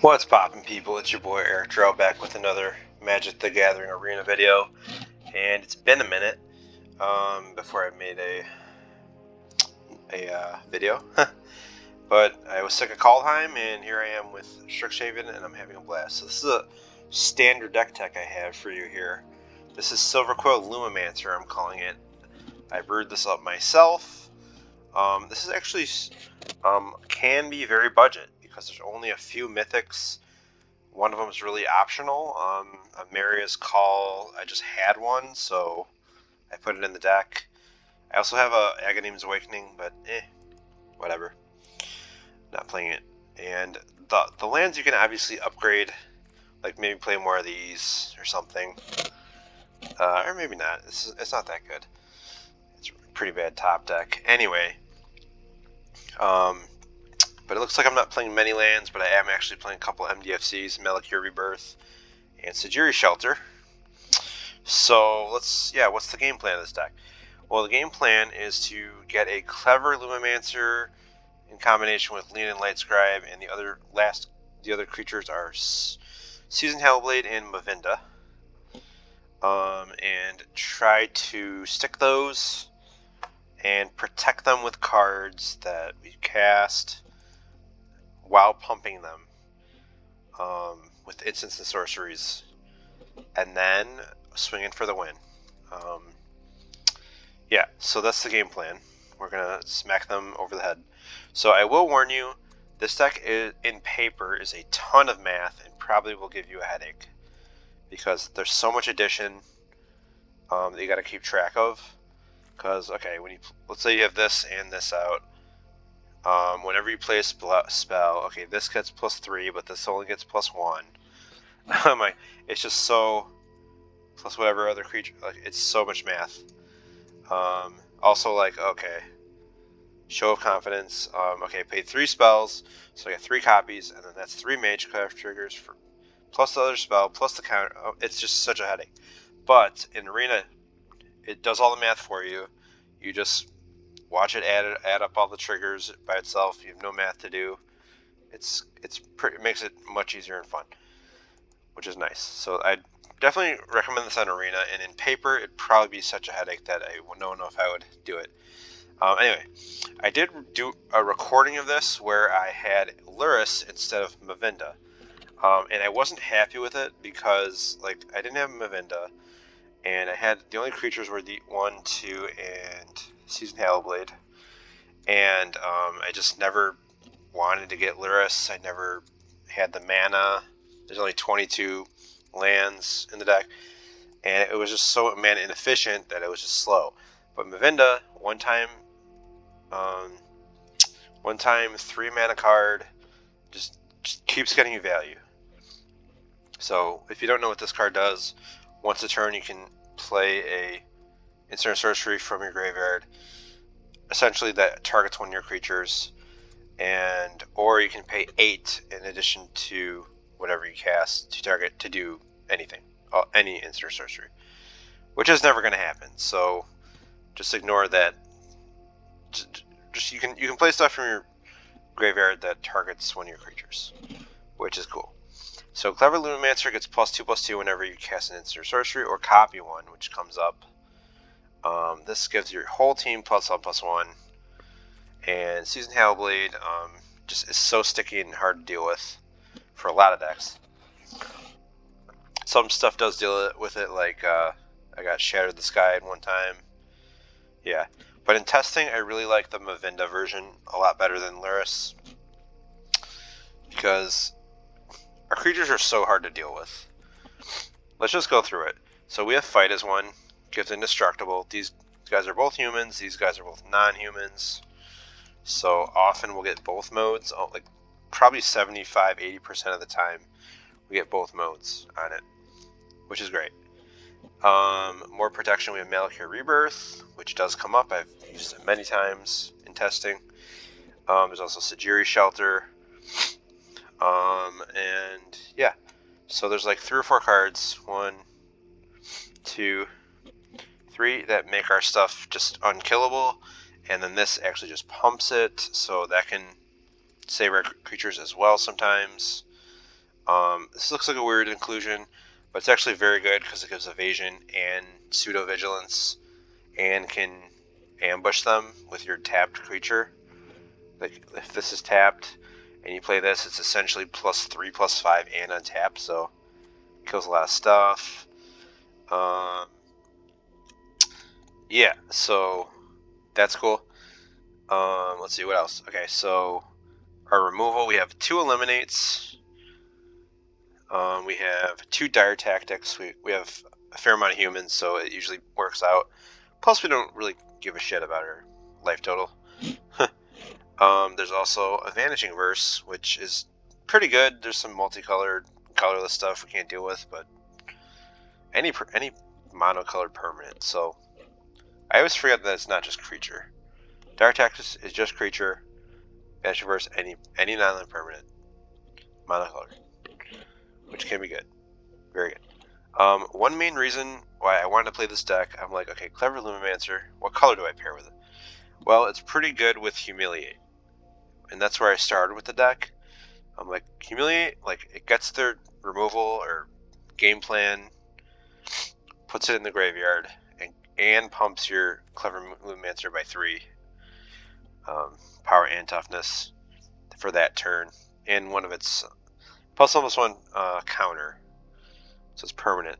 What's poppin', people? It's your boy Eric Drow back with another Magic the Gathering Arena video, and it's been a minute before I made a video, but I was sick of Kaldheim, and here I am with STRIXHAVEN, and I'm having a blast. So this is a standard deck tech I have for you here. This is Silverquill Lumimancer, I'm calling it. I brewed this up myself. This is actually can be very budget, because there's only a few mythics. One of them is really optional. Maria's Call, I just had one, so I put it in the deck. I also have a Agadeem's Awakening, but whatever. Not playing it. And the lands you can obviously upgrade, like maybe play more of these or something. Or maybe not. It's not that good. It's a pretty bad top deck. Anyway, but it looks like I'm not playing many lands, but I am actually playing a couple MDFCs, Malakir Rebirth, and Sajiri Shelter. So what's the game plan of this deck? Well, the game plan is to get a clever Lumimancer in combination with Leonin Lightscribe, and the other creatures are Seasoned Hellblade and Mavinda. And try to stick those and protect them with cards that we cast while pumping them with instants and sorceries, and then swinging for the win. Yeah, so that's the game plan. We're gonna smack them over the head. So I will warn you, this deck in paper is a ton of math and probably will give you a headache, because there's so much addition that you got to keep track of. Because okay, let's say you have this and this out. Whenever you play a spell, okay, this gets +3, but this only gets +1. It's just so plus whatever other creature. Like, it's so much math. Also, like, okay, show of confidence. Okay, paid 3 spells, so I got 3 copies, and then that's 3 Magecraft triggers for plus the other spell plus the counter. Oh, it's just such a headache. But in Arena, it does all the math for you. You just watch it add up all the triggers by itself. You have no math to do. It makes it much easier and fun, which is nice. So I definitely recommend this on Arena, and in paper it'd probably be such a headache that I don't know if I would do it. Anyway, I did do a recording of this where I had Lurrus instead of Mavinda, and I wasn't happy with it because, like, I didn't have Mavinda, and I had the only creatures were the 1, 2, and Seasoned Hellblade, and I just never wanted to get Lurrus. I never had the mana. There's only 22 lands in the deck, and it was just so mana inefficient that it was just slow. But Mavinda, one time 3 mana card, just keeps getting you value. So if you don't know what this card does, once a turn you can play a instant sorcery from your graveyard, essentially that targets one of your creatures, or you can pay 8 in addition to whatever you cast to do anything, any instant sorcery, which is never going to happen. So just ignore that. Just you can play stuff from your graveyard that targets one of your creatures, which is cool. So Clever Lumimancer gets +2/+2 whenever you cast an instant sorcery or copy one, which comes up. This gives your whole team +1/+1. And Seasoned Hellblade just is so sticky and hard to deal with for a lot of decks. Some stuff does deal with it, like I got Shattered the Sky at one time. Yeah, but in testing, I really like the Mavinda version a lot better than Lurrus, because our creatures are so hard to deal with. Let's just go through it. So we have Fight as one, gives indestructible. These guys are both humans, these guys are both non-humans. So often we'll get both modes, like probably 75-80% of the time we get both modes on it, which is great. More protection, we have Malakir Rebirth, which does come up. I've used it many times in testing. There's also Sajiri Shelter. And yeah, so there's like 3 or 4 cards, 1, 2, 3, that make our stuff just unkillable, and then this actually just pumps it, so that can save our creatures as well sometimes. This looks like a weird inclusion, but it's actually very good because it gives evasion and pseudo vigilance, and can ambush them with your tapped creature. Like if this is tapped and you play this, it's essentially +3/+5 and untapped, so it kills a lot of stuff. Yeah, so that's cool. Let's see what else. Okay, so our removal, we have 2 eliminates. We have 2 dire tactics. We have a fair amount of humans, so it usually works out. Plus, we don't really give a shit about our life total. There's also a Vanishing Verse, which is pretty good. There's some multicolored, colorless stuff we can't deal with, but any monocolored permanent. So I always forget that it's not just creature. Dire Tactics is just creature. Vanishing Verse, any non-land permanent, monocolored, which can be good, very good. One main reason why I wanted to play this deck, I'm like, okay, Clever Lumimancer, what color do I pair with it? Well, it's pretty good with Humiliate, and that's where I started with the deck. I'm like, Humiliate, like, it gets their removal or game plan, puts it in the graveyard, and pumps your Clever Lumimancer by 3. Power and toughness for that turn, and one of its plus almost 1 counter, so it's permanent.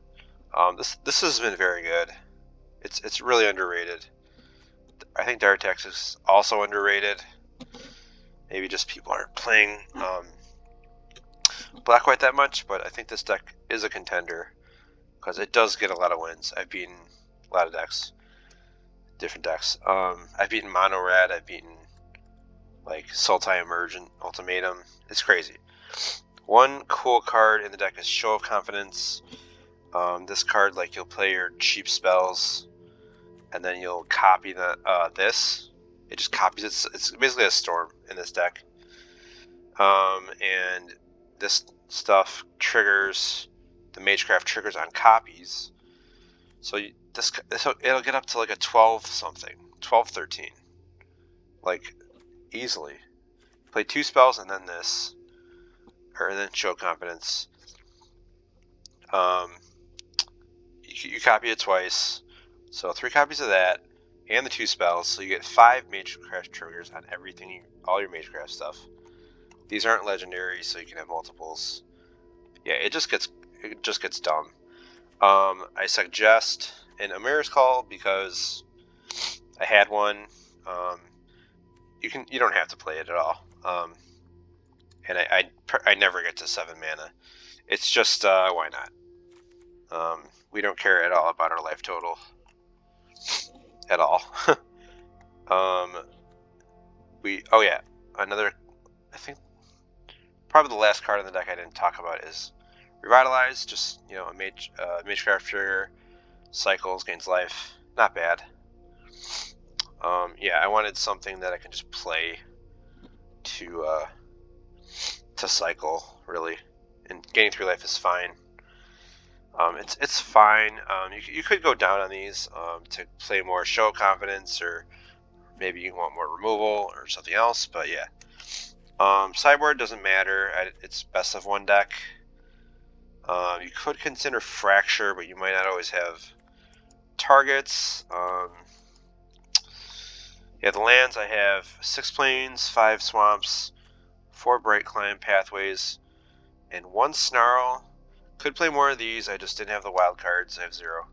This has been very good. It's really underrated. I think Dire Tactics is also underrated. Maybe just people aren't playing Black-White that much, but I think this deck is a contender because it does get a lot of wins. I've beaten a lot of decks, different decks. I've beaten Mono Red. I've beaten like Sultai Emergent Ultimatum. It's crazy. One cool card in the deck is Show of Confidence. This card, like, you'll play your cheap spells, and then you'll copy this. It just copies it. It's basically a storm in this deck. And this stuff triggers, the Magecraft triggers on copies. So it'll get up to like a 12 something, 12, 13. Like, easily. Play 2 spells and then this. Or then Show Confidence. You copy it twice. So 3 copies of that, and the 2 spells, so you get 5 Magecraft triggers on everything, all your Magecraft stuff. These aren't legendary, so you can have multiples. Yeah, it just gets dumb. I suggest an Amir's Call because I had one. You don't have to play it at all. And I never get to 7 mana. It's just why not? We don't care at all about our life total. At all. Oh yeah, another, I think probably the last card in the deck I didn't talk about is Revitalize. Just, you know, a Magecraft trigger, cycles, gains life. Not bad. Yeah, I wanted something that I can just play to cycle, really, and gaining 3 life is fine. It's fine. You could go down on these to play more Show Confidence, or maybe you want more removal or something else. But yeah, Sideboard doesn't matter. It's best of 1 deck. You could consider Fracture, but you might not always have targets. Yeah, the lands, I have 6 plains, 5 swamps, 4 Bright Climb pathways, and 1 Snarl. Could play more of these, I just didn't have the wild cards. I have 0.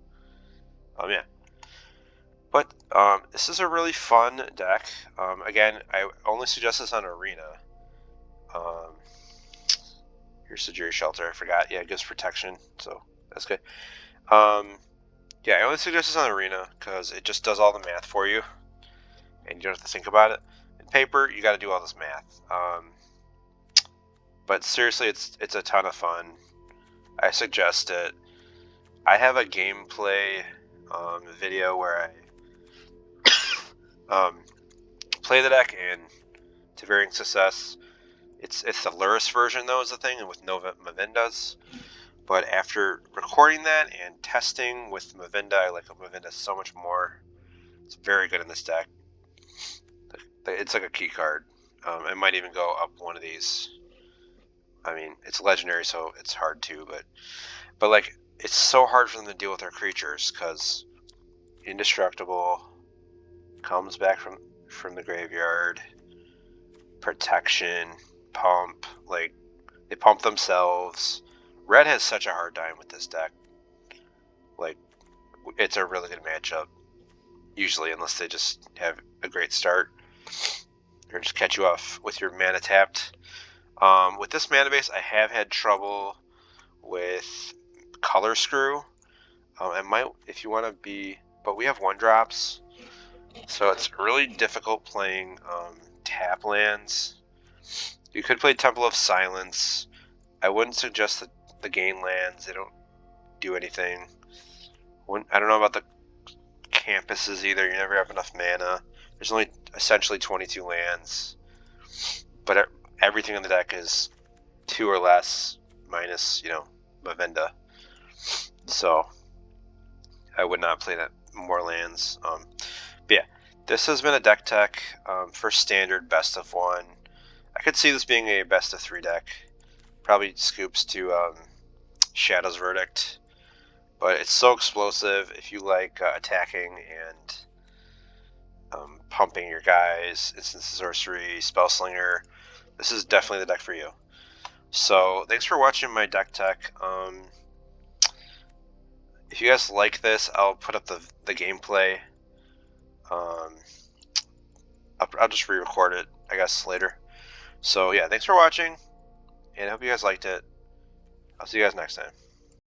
Yeah. But this is a really fun deck. Again, I only suggest this on Arena. Here's Sajiri Shelter, I forgot. Yeah, it gives protection, so that's good. Yeah, I only suggest this on Arena because it just does all the math for you, and you don't have to think about it. In paper, you got to do all this math. But seriously, it's a ton of fun. I suggest it. I have a gameplay video where I play the deck, and to varying success. It's the Luris version, though, is the thing, and with Mavindas. But after recording that and testing with Mavinda, I like Mavinda so much more. It's very good in this deck. It's like a key card. I might even go up one of these. I mean, it's legendary, so it's hard to, but like, it's so hard for them to deal with their creatures, because indestructible comes back from the graveyard, protection, pump, like, they pump themselves. Red has such a hard time with this deck. Like, it's a really good matchup, usually, unless they just have a great start, or just catch you off with your mana tapped. With this mana base, I have had trouble with color screw. I might, if you want to be, but we have 1-drops, so it's really difficult playing tap lands. You could play Temple of Silence. I wouldn't suggest the gain lands. They don't do anything. I don't know about the campuses either. You never have enough mana. There's only essentially 22 lands, but everything in the deck is 2 or less, minus, you know, Mavenda. So I would not play that more lands. But yeah, this has been a deck tech for standard best of 1. I could see this being a best of 3 deck. Probably scoops to Shadow's Verdict, but it's so explosive. If you like attacking and pumping your guys, Instant Sorcery, Spellslinger, this is definitely the deck for you. So thanks for watching my deck tech. If you guys like this, I'll put up the gameplay. I'll just re-record it, I guess, later. So yeah, thanks for watching, and I hope you guys liked it. I'll see you guys next time.